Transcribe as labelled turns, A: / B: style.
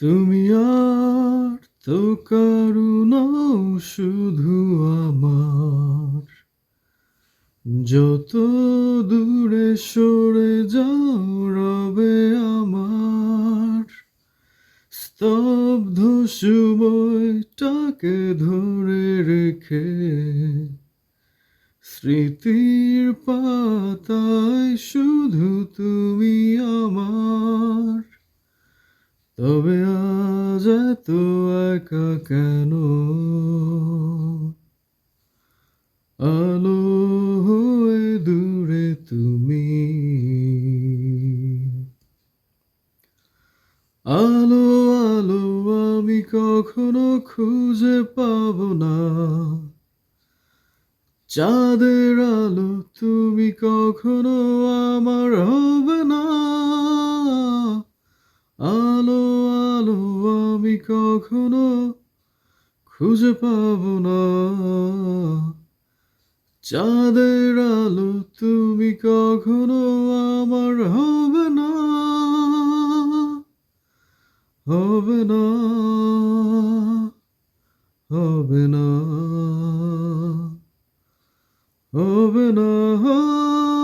A: তুমি আর তো কারো নও শুধু আমার। যত দূরে সরে যাও রবে আমার। স্তব্ধ সময়টাকে ধরে রেখে স্মৃতির পাতায় শুধু তুমি আমার। তবে আজ এত একা কেন? আলো হয়ে দূরে তুমি। আলো আলো আমি কখনো খুঁজে পাবো না। চাঁদের আলো তুমি কখনো আমার হবে না। আলো আলো আমি কখনো খুঁজে পাবো না। চাঁদের আলো তুমি কখনো আমার হবে না। হবে না, হবে না, হবে না।